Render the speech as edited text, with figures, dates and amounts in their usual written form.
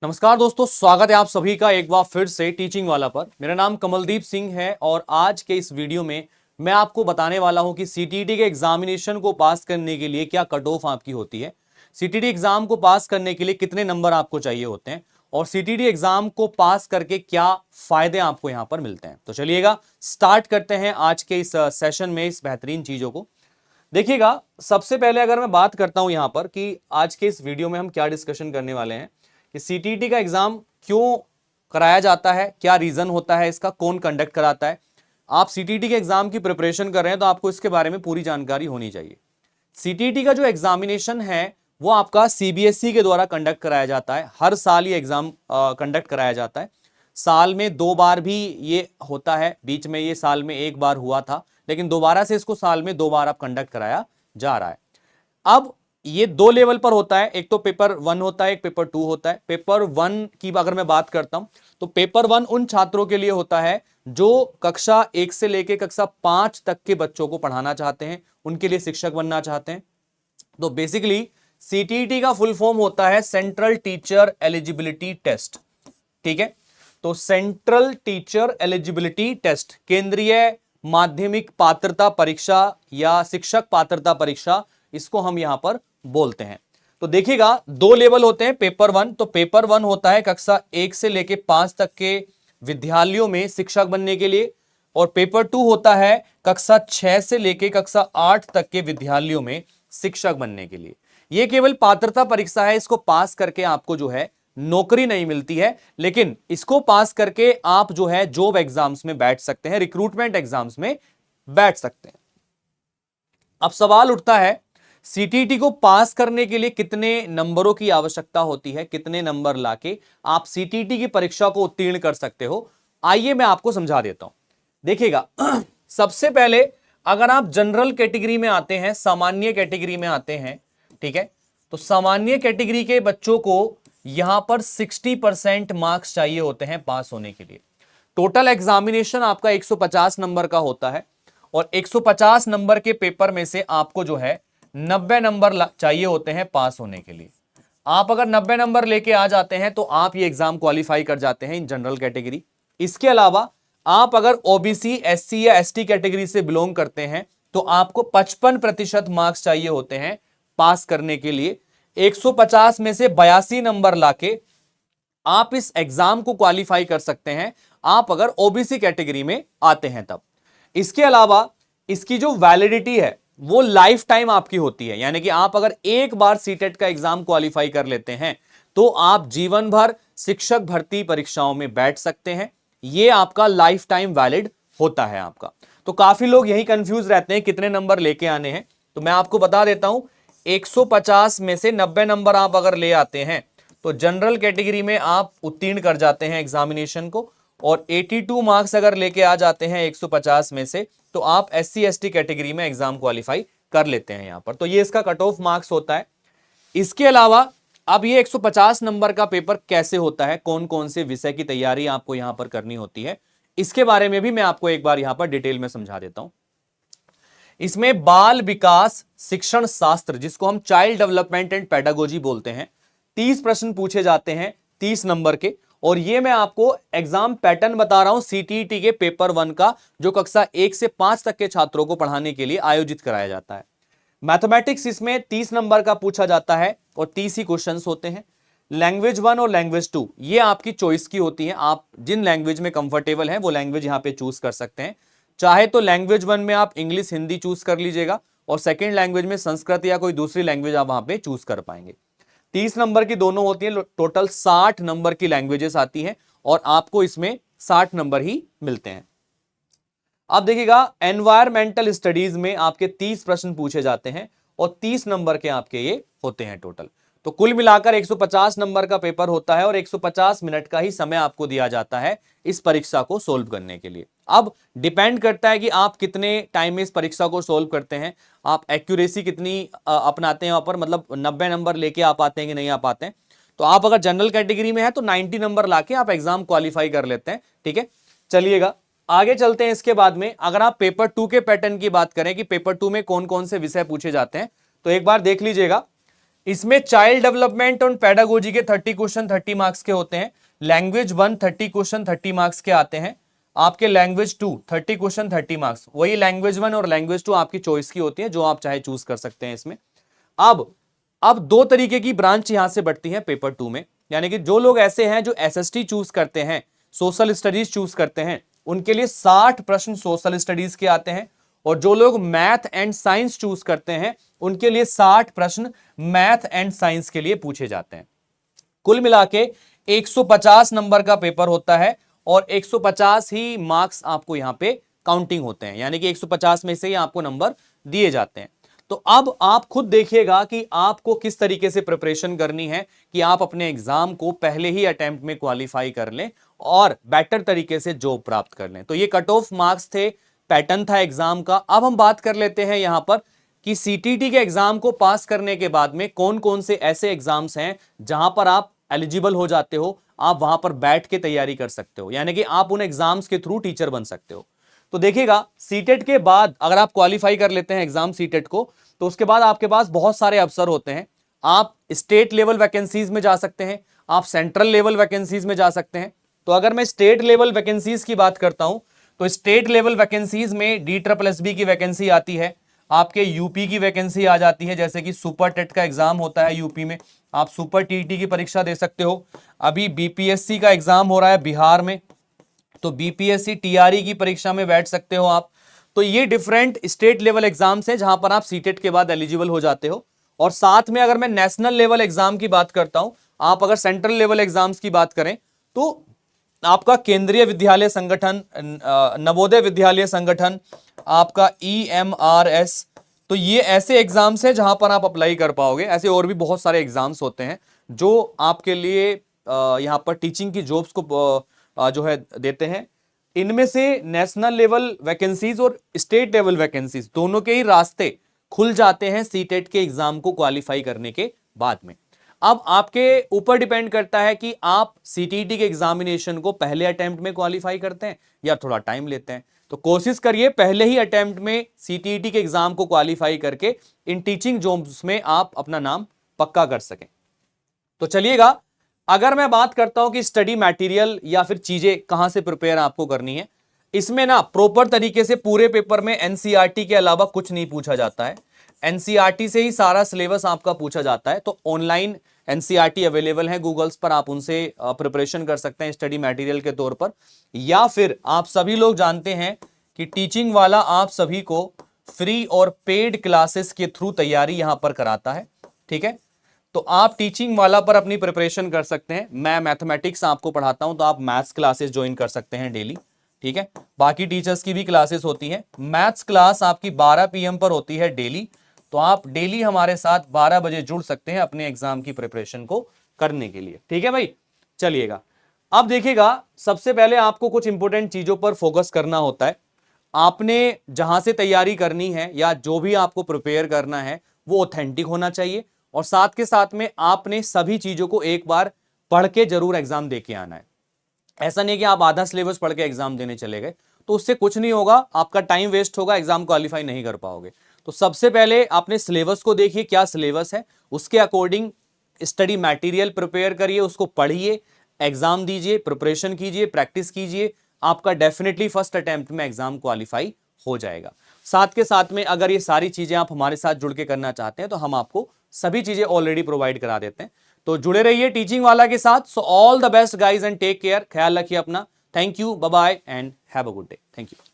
नमस्कार दोस्तों, स्वागत है आप सभी का एक बार फिर से टीचिंग वाला पर। मेरा नाम कमलदीप सिंह है और आज के इस वीडियो में मैं आपको बताने वाला हूं कि सीटीईटी के एग्जामिनेशन को पास करने के लिए क्या कट ऑफ आपकी होती है, सीटीईटी एग्जाम को पास करने के लिए कितने नंबर आपको चाहिए होते हैं और सीटीईटी एग्जाम को पास करके क्या फायदे आपको यहां पर मिलते हैं। तो चलिएगा स्टार्ट करते हैं आज के इस सेशन में इस बेहतरीन चीजों को। देखिएगा, सबसे पहले अगर मैं बात करता हूं यहां पर कि आज के इस वीडियो में हम क्या डिस्कशन करने वाले हैं कि सीटीईटी का एग्जाम क्यों कराया जाता है, क्या रीजन होता है इसका, कौन कंडक्ट कराता है। आप सीटीईटी के एग्जाम की प्रिपरेशन कर रहे हैं तो आपको इसके बारे में पूरी जानकारी होनी चाहिए। सीटीईटी का जो एग्जामिनेशन है वो आपका सीबीएसई के द्वारा कंडक्ट कराया जाता है। हर साल ये एग्जाम कंडक्ट कराया जाता है। साल में 2 बार भी ये होता है, बीच में ये साल में 1 बार हुआ था, लेकिन दोबारा से इसको साल में 2 बार अब कंडक्ट कराया जा रहा है। अब ये 2 लेवल पर होता है, एक तो पेपर 1 होता है, एक पेपर 2 होता है। पेपर 1 की अगर मैं बात करता हूं तो पेपर 1 उन छात्रों के लिए होता है जो कक्षा 1 से लेकर कक्षा 5 तक के बच्चों को पढ़ाना चाहते हैं, उनके लिए शिक्षक बनना चाहते हैं। तो बेसिकली सीटीईटी का फुल फॉर्म होता है सेंट्रल टीचर एलिजिबिलिटी टेस्ट। ठीक है, तो सेंट्रल टीचर एलिजिबिलिटी टेस्ट, केंद्रीय माध्यमिक पात्रता परीक्षा या शिक्षक पात्रता परीक्षा, इसको हम यहां पर बोलते हैं। तो देखिएगा 2 लेवल होते हैं। पेपर 1, तो पेपर 1 होता है कक्षा 1 से लेके 5 तक के विद्यालयों में शिक्षक बनने के लिए, और पेपर 2 होता है कक्षा 6 से लेके कक्षा 8 तक के विद्यालयों में शिक्षक बनने के लिए। यह केवल पात्रता परीक्षा है, इसको पास करके आपको जो है नौकरी नहीं मिलती है, लेकिन इसको पास करके आप जो है जॉब एग्जाम्स में बैठ सकते हैं, रिक्रूटमेंट एग्जाम्स में बैठ सकते हैं। अब सवाल उठता है सीटीईटी को पास करने के लिए कितने नंबरों की आवश्यकता होती है, कितने नंबर लाके आप सीटीईटी की परीक्षा को उत्तीर्ण कर सकते हो। आइए मैं आपको समझा देता हूं। देखिएगा सबसे पहले अगर आप जनरल कैटेगरी में आते हैं, सामान्य कैटेगरी में आते हैं, ठीक है, तो सामान्य कैटेगरी के बच्चों को यहां पर 60% मार्क्स चाहिए होते हैं पास होने के लिए। टोटल एग्जामिनेशन आपका 150 नंबर का होता है और 150 नंबर के पेपर में से आपको जो है 90 नंबर चाहिए होते हैं पास होने के लिए। आप अगर 90 नंबर लेके आ जाते हैं तो आप ये एग्जाम क्वालिफाई कर जाते हैं इन जनरल कैटेगरी। इसके अलावा आप अगर ओबीसी, एससी या एसटी कैटेगरी से बिलोंग करते हैं तो आपको 55% मार्क्स चाहिए होते हैं पास करने के लिए। 150 में से 82 नंबर लाके आप इस एग्जाम को क्वालिफाई कर सकते हैं, आप अगर ओबीसी कैटेगरी में आते हैं तब। इसके अलावा इसकी जो वैलिडिटी है वो लाइफ टाइम आपकी होती है, यानी कि आप अगर एक बार सीटेट का एग्जाम क्वालिफाई कर लेते हैं तो आप जीवन भर शिक्षक भर्ती परीक्षाओं में बैठ सकते हैं। यह आपका लाइफ टाइम वैलिड होता है आपका। तो काफी लोग यही कंफ्यूज रहते हैं कितने नंबर लेके आने हैं, तो मैं आपको बता देता हूं 150 में से 90 नंबर आप अगर ले आते हैं तो जनरल कैटेगरी में आप उत्तीर्ण कर जाते हैं एग्जामिनेशन को, और 82 मार्क्स अगर लेके आ जाते हैं 150 में से तो आप एससी एसटी कैटेगरी में एग्जाम क्वालिफाई कर लेते हैं यहां पर। तो ये इसका कट ऑफ मार्क्स होता है। इसके अलावा अब ये 150 नंबर का पेपर कैसे होता है, कौन कौन से विषय की तैयारी आपको यहां पर करनी होती है, इसके बारे में भी मैं आपको एक बार यहां पर डिटेल में समझा देता हूं। इसमें बाल विकास शिक्षण शास्त्र, जिसको हम चाइल्ड डेवलपमेंट एंड पेडागोजी बोलते हैं, 30 प्रश्न पूछे जाते हैं 30 नंबर के। और ये मैं आपको एग्जाम पैटर्न बता रहा हूं सीटीईटी के पेपर 1 का, जो कक्षा 1 से 5 तक के छात्रों को पढ़ाने के लिए आयोजित कराया जाता है। मैथमेटिक्स इसमें 30 नंबर का पूछा जाता है और 30 ही क्वेश्चंस होते हैं। लैंग्वेज 1 और लैंग्वेज 2 ये आपकी चॉइस की होती है, आप जिन लैंग्वेज में कंफर्टेबल हैं वो लैंग्वेज यहां पे चूज कर सकते हैं। चाहे तो लैंग्वेज 1 में आप इंग्लिश हिंदी चूज कर लीजिएगा और सेकेंड लैंग्वेज में संस्कृत या कोई दूसरी लैंग्वेज आप वहां पे चूज कर पाएंगे। 30 नंबर की दोनों होती है, टोटल 60 नंबर की लैंग्वेजेस आती हैं और आपको इसमें 60 नंबर ही मिलते हैं। अब देखिएगा एनवायरमेंटल स्टडीज में आपके 30 प्रश्न पूछे जाते हैं और 30 नंबर के आपके ये होते हैं टोटल। तो कुल मिलाकर 150 नंबर का पेपर होता है और 150 मिनट का ही समय आपको दिया जाता है इस परीक्षा को सोल्व करने के लिए। अब डिपेंड करता है कि आप कितने टाइम में इस परीक्षा को सोल्व करते हैं, आप एक्यूरेसी कितनी अपनाते हैं वहां पर, मतलब 90 नंबर लेके आप आते हैं कि नहीं आ पाते हैं। तो आप अगर जनरल कैटेगरी में है तो 90 नंबर लाके आप एग्जाम क्वालिफाई कर लेते हैं। ठीक है, चलिएगा आगे चलते हैं। इसके बाद में अगर आप पेपर 2 के पैटर्न की बात करें कि पेपर 2 में कौन कौन से विषय पूछे जाते हैं, तो एक बार देख लीजिएगा। इसमें चाइल्ड डेवलपमेंट और पेडागोजी के 30 क्वेश्चन 30 मार्क्स के होते हैं। लैंग्वेज 1 30 क्वेश्चन 30 मार्क्स के आते हैं। आपके लैंग्वेज 2 30 क्वेश्चन 30 मार्क्स, वही लैंग्वेज 1 और लैंग्वेज 2 आपकी चॉइस की होती है, जो आप चाहे चूज कर सकते हैं इसमें। अब दो तरीके की ब्रांच यहां से बढ़ती है पेपर 2 में, यानी कि जो लोग ऐसे हैं जो एसएसटी चूज करते हैं, सोशल स्टडीज चूज करते हैं, उनके लिए 60 प्रश्न सोशल स्टडीज के आते हैं, और जो लोग मैथ एंड साइंस चूज करते हैं उनके लिए 60 प्रश्न मैथ एंड साइंस के लिए पूछे जाते हैं। कुल मिला के 150 नंबर का पेपर होता है, और 150 ही मार्क्स आपको यहां पे काउंटिंग होते हैं, यानी कि 150 में से ही आपको नंबर दिए जाते हैं। तो अब आप खुद देखिएगा कि आपको किस तरीके से प्रिपरेशन करनी है कि आप अपने एग्जाम को पहले ही अटेम्प्ट में क्वालिफाई कर लें और बेटर तरीके से जॉब प्राप्त कर लें। तो ये कट ऑफ मार्क्स थे, पैटर्न था एग्जाम का। अब हम बात कर लेते हैं यहां पर कि सीटीटी के एग्जाम को पास करने के बाद में कौन कौन से ऐसे एग्जाम्स हैं जहां पर आप एलिजिबल हो जाते हो, आप वहां पर बैठ के तैयारी कर सकते हो, यानी कि आप उन एग्जाम्स के थ्रू टीचर बन सकते हो। तो देखिएगा, सीटेट के बाद अगर आप क्वालिफाई कर लेते हैं एग्जाम सीटेट को, तो उसके बाद आपके पास बहुत सारे अवसर होते हैं। आप स्टेट लेवल वैकेंसीज में जा सकते हैं, आप सेंट्रल लेवल वैकेंसीज में जा सकते हैं। तो अगर मैं स्टेट लेवल वैकेंसीज की बात करता हूं, तो स्टेट लेवल वैकेंसीज में DSSB की वैकेंसी आती है, आपके यूपी की वैकेंसी आ जाती है, जैसे कि सुपर टेट का एग्जाम होता है यूपी में, आप सुपर टीटी की परीक्षा दे सकते हो। अभी बीपीएससी का एग्जाम हो रहा है बिहार में, तो बीपीएससी टीआरई की परीक्षा में बैठ सकते हो आप। तो ये डिफरेंट स्टेट लेवल एग्जाम्स हैं जहां पर आप सीटेट के बाद एलिजिबल हो जाते हो। और साथ में अगर मैं नेशनल लेवल एग्जाम की बात करता हूं, आप अगर सेंट्रल लेवल एग्जाम्स की बात करें, तो आपका केंद्रीय विद्यालय संगठन, नवोदय विद्यालय संगठन, आपका EMRS, तो ये ऐसे एग्जाम्स हैं जहां पर आप अप्लाई कर पाओगे। ऐसे और भी बहुत सारे एग्जाम्स होते हैं जो आपके लिए यहां पर टीचिंग की जॉब्स को जो है देते हैं। इनमें से नेशनल लेवल वैकेंसीज और स्टेट लेवल वैकेंसीज दोनों के ही रास्ते खुल जाते हैं सीटेट के एग्जाम को क्वालिफाई करने के बाद में। अब आपके ऊपर डिपेंड करता है कि आप सीटीटी के एग्जामिनेशन को पहले अटेम्प्ट में क्वालिफाई करते हैं या थोड़ा टाइम लेते हैं। तो कोशिश करिए पहले ही अटेम्प्ट में सीटीटी के एग्जाम को क्वालिफाई करके इन टीचिंग जॉब्स में आप अपना नाम पक्का कर सकें। तो चलिएगा, अगर मैं बात करता हूं कि स्टडी मटेरियल या फिर चीजें कहां से प्रिपेयर आपको करनी है, इसमें ना प्रॉपर तरीके से पूरे पेपर में एनसीईआरटी के अलावा कुछ नहीं पूछा जाता है। एनसीईआरटी से ही सारा सिलेबस आपका पूछा जाता है। तो ऑनलाइन एनसीईआरटी अवेलेबल है गूगल्स पर, आप उनसे प्रिपरेशन कर सकते हैं स्टडी मटेरियल के तौर पर। या फिर आप सभी लोग जानते हैं कि टीचिंग वाला आप सभी को फ्री और पेड क्लासेस के थ्रू तैयारी यहां पर कराता है, ठीक है। तो आप टीचिंग वाला पर अपनी प्रिपरेशन कर सकते हैं। मैं मैथमेटिक्स आपको पढ़ाता हूं, तो आप मैथ्स क्लासेस ज्वाइन कर सकते हैं डेली, ठीक है। बाकी टीचर्स की भी क्लासेस होती हैं। मैथ्स क्लास आपकी 12 PM पर होती है डेली, तो आप डेली हमारे साथ 12 बजे जुड़ सकते हैं अपने एग्जाम की प्रिपरेशन को करने के लिए, ठीक है भाई। चलिएगा, अब देखिएगा, सबसे पहले आपको कुछ इंपॉर्टेंट चीजों पर फोकस करना होता है। आपने जहां से तैयारी करनी है या जो भी आपको प्रिपेयर करना है वो ऑथेंटिक होना चाहिए, और साथ के साथ में आपने सभी चीजों को एक बार पढ़ के जरूर एग्जाम दे के आना है। ऐसा नहीं कि आप आधा सिलेबस पढ़ के एग्जाम देने चले गए, तो उससे कुछ नहीं होगा, आपका टाइम वेस्ट होगा, एग्जाम क्वालिफाई नहीं कर पाओगे। तो सबसे पहले आपने सिलेबस को देखिए, क्या सिलेबस है, उसके अकॉर्डिंग स्टडी मटेरियल प्रिपेयर करिए, उसको पढ़िए, एग्जाम दीजिए, प्रिपरेशन कीजिए, प्रैक्टिस कीजिए। आपका डेफिनेटली फर्स्ट अटेम्प्ट में एग्जाम क्वालिफाई हो जाएगा। साथ के साथ में अगर ये सारी चीजें आप हमारे साथ जुड़ के करना चाहते हैं तो हम आपको सभी चीजें ऑलरेडी प्रोवाइड करा देते हैं। तो जुड़े रहिए टीचिंग वाला के साथ। So all the best guys and take care, ख्याल रखिए अपना। Thank you, bye bye and have a good day. Thank you.